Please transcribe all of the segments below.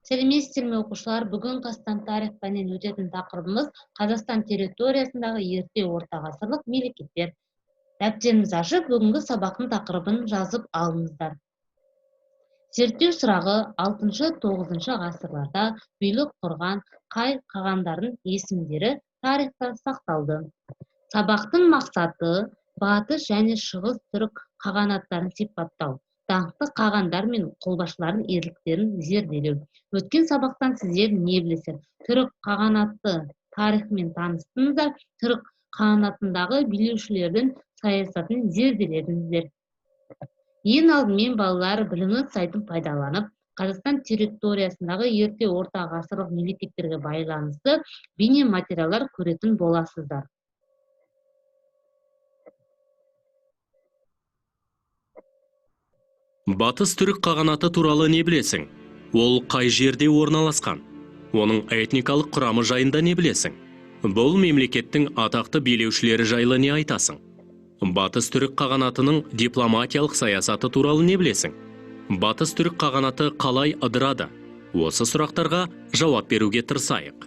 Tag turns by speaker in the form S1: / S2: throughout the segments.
S1: Сәлеметсіздер оқушылар, бүгін Қазақстан тарих пәнінен өтетін тақырыбымыз Қазақстан территориясындағы ерте орта ғасырлық мемлекеттер. Дәптеріңізді ашып, бүгінгі сабақтың тақырыбын жазып алыңыздар. Зерттеу сұрағы 6-9 ғасырларда билік құрған қай қағандардың есімдері тарихта сақталды. Сабақтың мақсаты батыс және шығыс түрік қағанаттарын сипаттау, даңқты қағандар мен қолбасшылардың ерліктерін зерделеу. Өткен сабақтан сіздер не білесіздер? Түрік қағанаты тарихымен таныстыңыздар, түрік қағанатындағы билеушілердің саясатын зерделедіңіздер. Ең алдымен балалар біліміңіз сайтын пайдаланып, Қазақстан территориясындағы ерте орта ғасырлық мемлекеттерге байланысты бейне материалдар көретін боласыздар.
S2: Батыс түрік қағанаты туралы не білесің? Ол қай жерде орналасқан? Оның этникалық құрамы жайында не білесің? Бұл мемлекеттің атақты билеушілері жайлы не айтасың? Батыс түрік қағанатының дипломатиялық саясаты туралы не білесің? Батыс түрік қағанаты қалай ыдырады? Осы сұрақтарға жауап беруге тырысайық.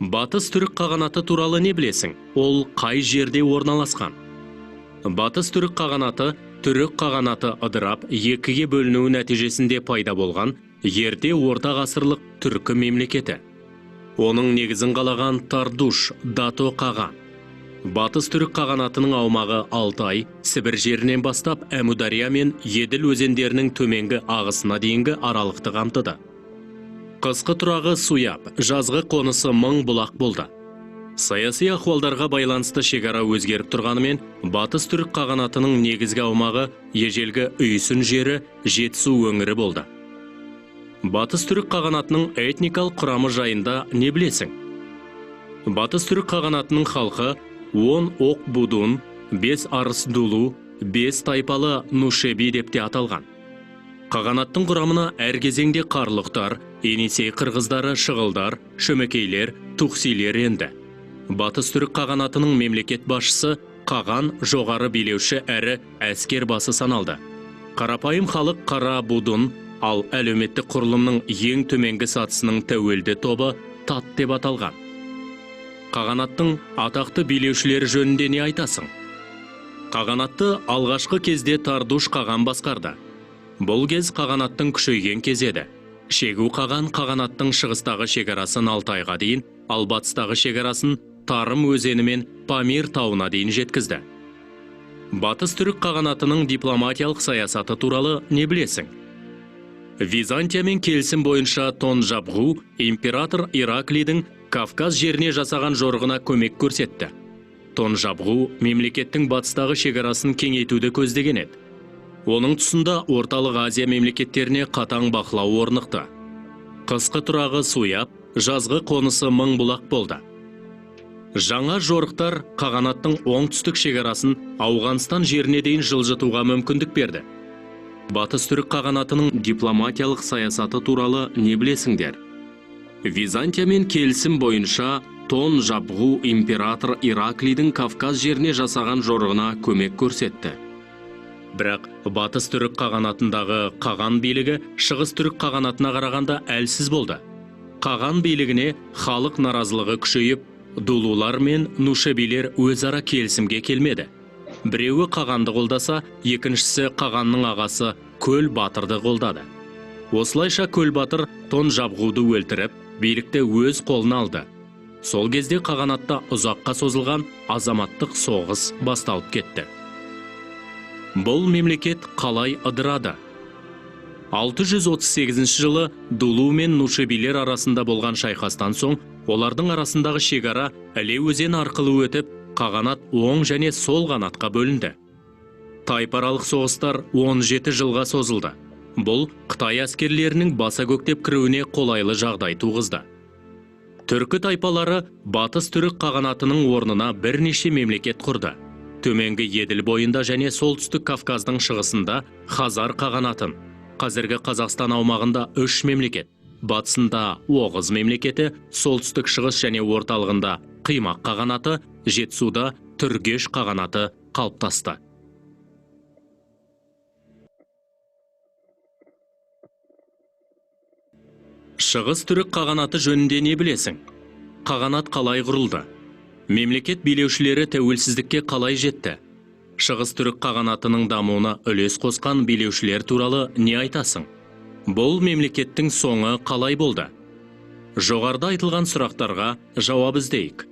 S2: Батыс түрік қағанаты туралы не білесің? Ол қай жерде орналасқан? Батыс түрік қағанаты түрік қағанаты ыдырап, екіге бөлінуі нәтижесінде пайда болған ерте орта ғасырлық түркі мемлекеті. Оның негізін қалаған Тардуш, Дато қаған. Батыс түрік қағанатының аумағы Алтай, Сібір жерінен бастап Әмудария мен Еділ өзендерінің төменгі ағысына дейінгі аралықты қамтыды. Қысқы тұрағы Суяб, жазғы қонысы Мың бұлақ болды. Саяси ахуалдарға байланысты шекара өзгеріп тұрғанымен, Батыс түрік қағанатының негізгі аумағы ежелгі Үйсін жері Жетісу өңірі болды. Батыс түрік қағанатының этникалық құрамы жайында не білесің? Батыс түрік қағанатының халқы 10 оқ будун, 5 арыс дулу, 5 тайпалы нушеби деп те аталған. Қағанаттың құрамына әр кезеңде қарлықтар, Енисей қырғыздары, шығылдар, шөмекейлер, тұқсилер енді. Батыс түрік қағанатының мемлекет басшысы қаған жоғары билеуші әрі әскер басы саналды. Қарапайым халық қара будун, ал әлеуметтік құрылымның ең төменгі сатысының тәуелді тобы тат деп аталған. Қағанаттың атақты билеушілері жөнінде не айтасың? Қағанатты алғашқы кезде Тардуш қаған басқарды. Бұл кез қағанаттың күшейген кезеді. Шегу қаған қағанаттың шығыстағы шекарасын Алтайға дейін, ал батыстағы шекарасын Тарым өзені мен Памир тауына дейін жеткізді. Батыс түрік қағанатының дипломатиялық саясаты туралы не білесің? Византиямен келісім бойынша Тонжабғу император Ираклийдің Кавказ жеріне жасаған жорығына көмек көрсетті. Тонжабғу мемлекеттің батыстағы шекарасын кеңейтуді көздеген еді. Оның тұсында Орталық Азия мемлекеттеріне қатаң бақылау орнықты. Қысқы тұрағы Суяб, жазғы қонысы Мың бұлақ болды. Жаңа жорықтар қағанаттың оңтүстік шекарасын Ауғанстан жеріне дейін жылжытуға мүмкіндік берді. Батыс түрік қағанатының дипломатиялық саясаты туралы не білесіңдер? Византиямен келісім бойынша Тонжабғу император Ираклийдің Кавказ жеріне жасаған жорығына көмек көрсетті. Бірақ батыс түрік қағанатындағы қаған билігі шығыс түрік қағанатына қарағанда әлсіз болды. Қаған билігіне халық наразылығы күшейіп, дулулар мен нушебилер өзара келісімге келмеді. Біреуі қағанды қолдаса, екіншісі қағанның ағасы Көл батырды қолдады. Осылайша Көл батыр Тонжабғуды өлтіріп, билікті өз қолына алды. Сол кезде қағанатта ұзаққа созылған азаматтық соғыс басталып кетті. Бұл мемлекет қалай ыдырады? 638 жылы Дулу мен Нушебилер арасында болған шайқастан соң, олардың арасындағы шекара Іле өзен арқылы өтіп, қағанат оң және сол қанатқа бөлінді. Тайпаралық соғыстар 17 жылға созылды. Бұл Қытай әскерлерінің баса көктеп кіруіне қолайлы жағдай туғызды. Түркі тайпалары батыс түрік қағанатының орнына бірнеше мемлекет құрды. Төменгі Еділ бойында және солтүстік Кавказдың шығысында Хазар қағанатын, қазіргі Қазақстан аумағында 3 мемлекет, батысында Оғыз мемлекеті, солтүстік шығыс және орталығында Қимақ қағанаты, Жетісуда Түргеш қағанаты қалыптасты. Шығыс түрік қағанаты жөнінде не білесің? Қағанат қалай құрылды? Мемлекет билеушілері тәуелсіздікке қалай жетті? Шығыс түрік қағанатының дамуына үлес қосқан билеушілер туралы не айтасың? Бұл мемлекеттің соңы қалай болды? Жоғарыда айтылған сұрақтарға жауап іздейік.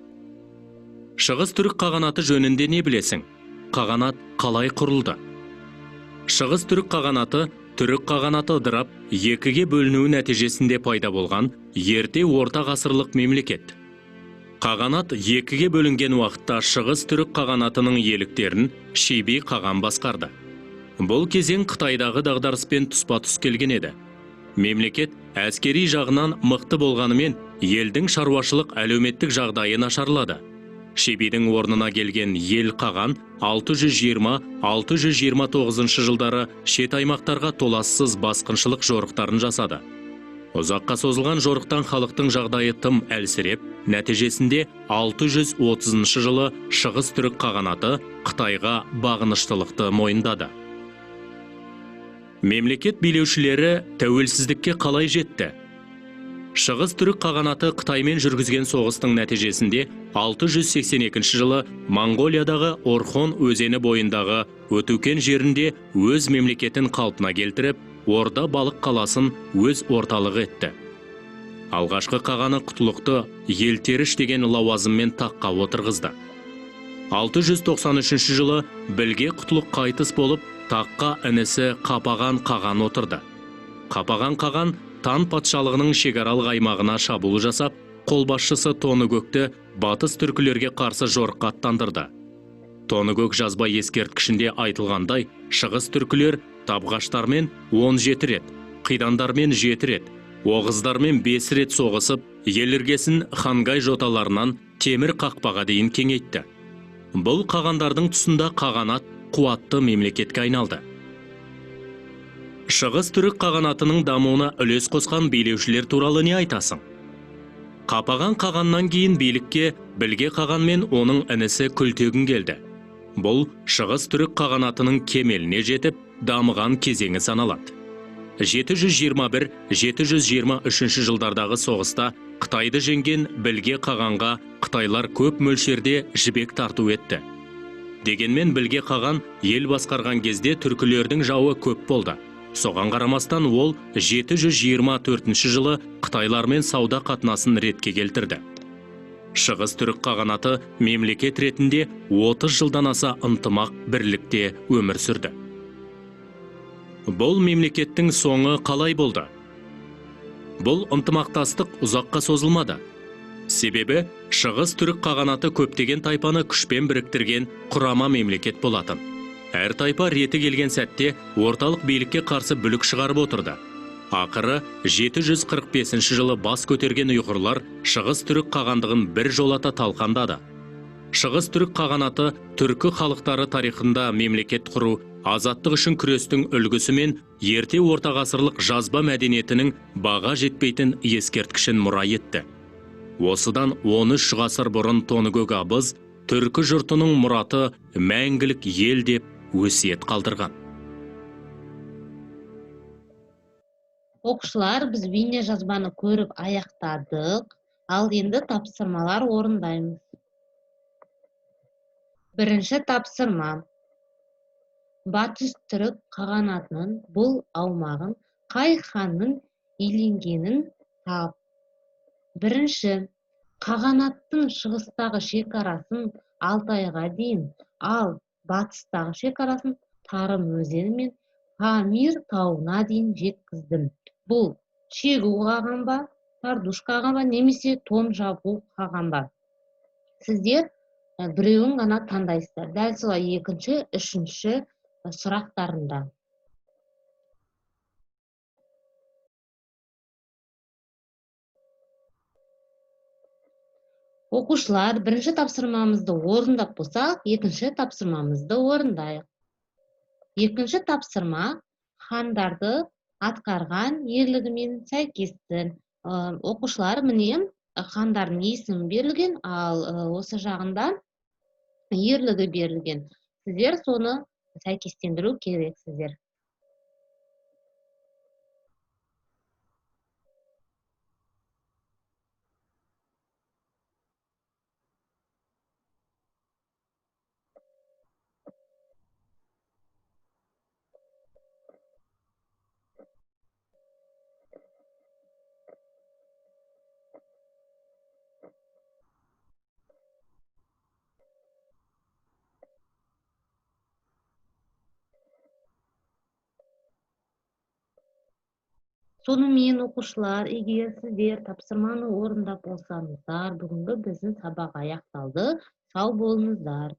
S2: Шығыс түрік қағанаты жөнінде не білесің? Қағанат қалай құрылды? Шығыс түрік қағанаты түрік қағанаты ыдырап, екіге бөлінуі нәтижесінде пайда болған ерте орта ғасырлық мемлекет. Қағанат екіге бөлінген уақытта шығыс түрік қағанатының иеліктерін Шейби қаған басқарды. Бұл кезең Қытайдағы дағдарыспен тұспа-тұс келген еді. Мемлекет әскери жағынан мықты болғанымен, елдің шаруашылық әлеуметтік жағдайы нашарлады. Шейбидің орнына келген ел қаған 620-629 жылдары шет аймақтарға толассыз басқыншылық жорықтарын жасады. Ұзаққа созылған жорықтан халықтың жағдайы тым әлсіреп, нәтижесінде 630 жылы шығыс түрік қағанаты Қытайға бағыныштылықты мойындады. Мемлекет билеушілері тәуелсіздікке қалай жетті? Шығыс түрік қағанаты Қытаймен жүргізген соғыстың нәтижесінде 682 жылы Монғолиядағы Орхон өзені бойындағы Өтукен жерінде өз мемлекетін қалпына келтіріп, Орда балық қаласын өз орталығы етті. Алғашқы қағаны Құтлықты Елтеріш деген лауазыммен таққа отырғызды. 693 жылы Білге Құтлық қайтыс болып, таққа інісі Қапаған қаған отырды. Қапаған қаған Тан патшалығының шекаралық аймағына шабуыл жасап, қолбасшысы Тоныкөкті батыс түркілерге қарсы жорыққа аттандырды. Тоныкөк жазба ескерткішінде айтылғандай, шығыс түркілер табғаштармен 17 рет, қидандармен 7 рет, оғыздармен 5 рет соғысып, ел іргесін Хангай жоталарынан темір қақпаға дейін кеңейтті. Бұл қағандардың тұсында қағанат қуатты мемлекетке айналды. Шығыс түрік қағанатының дамуына үлес қосқан билеушілер туралы не айтасың? Қапаған қағаннан кейін билікке Білге қаған мен оның інісі Күлтегін келді. Бұл шығыс түрік қағанатының кемеліне жетіп, дамыған кезеңі саналады. 721-723 жылдардағы соғыста Қытайды жеңген Білге қағанға қытайлар көп мөлшерде жібек тарту етті. Дегенмен Білге қаған ел басқарған кезде түркілердің жауы көп болды. Соған қарамастан ол 724 жылы Қытайлармен сауда қатынасын ретке келтірді. Шығыс түрік қағанаты мемлекет ретінде 30 жылдан аса ынтымақ бірлікте өмір сүрді. Бұл мемлекеттің соңы қалай болды? Бұл ынтымақтастық ұзаққа созылмады. Себебі шығыс түрік қағанаты көптеген тайпаны күшпен біріктірген құрама мемлекет болатын. Әр тайпа реті келген сәтте орталық билікке қарсы бүлік шығарып отырды. Ақыры 745 жылы бас көтерген ұйғырлар шығыс түрік қағандығын бір жолата талқандады. Шығыс түрік қағанаты түркі халықтары тарихында мемлекет құру, азаттық үшін күрестің үлгісі мен ерте орта ғасырлық жазба мәдениетінің баға жетпейтін ескерткішін мұра етті. Осыдан 13 ғасыр бұрын Тоныкөк абыз түркі жұртының мұраты мәңгілік ел деп өсиет қалдырған.
S1: Оқушылар, біз бейне жазбаны көріп аяқтадық, ал енді тапсырмалар орындаймыз. Бірінші тапсырма. Батыс түрік қағанатының бұл аумағын қай ханның иеленгенін тап. Бірінші, қағанаттың шығыстағы шекарасын Алтайға дейін, ал батыстағы шекарасын Тарым өзені мен Памир тауына дейін жеткіздім. Бұл шегу қаған ба, Тардуш қаған ба, немесе тон жабу қаған ба? Сіздер біреуін ғана таңдайсыздар. Дәл солай екінші, үшінші сұрақтарында. Оқушылар, бірінші тапсырмамызды орындап болсақ, екінші тапсырмамызды орындайық. Екінші тапсырма хандарды атқарған ерлігімен сәйкесті. Оқушылар, міне хандардың есімі берілген, ал осы жағында ерлігі берілген. Сіздер соны сәйкестендіру керексіздер. Сонымен оқушылар, егер сіздер тапсырманы орындап болсаңыздар, бүгінгі біздің сабақ аяқталды. Сау болыңыздар.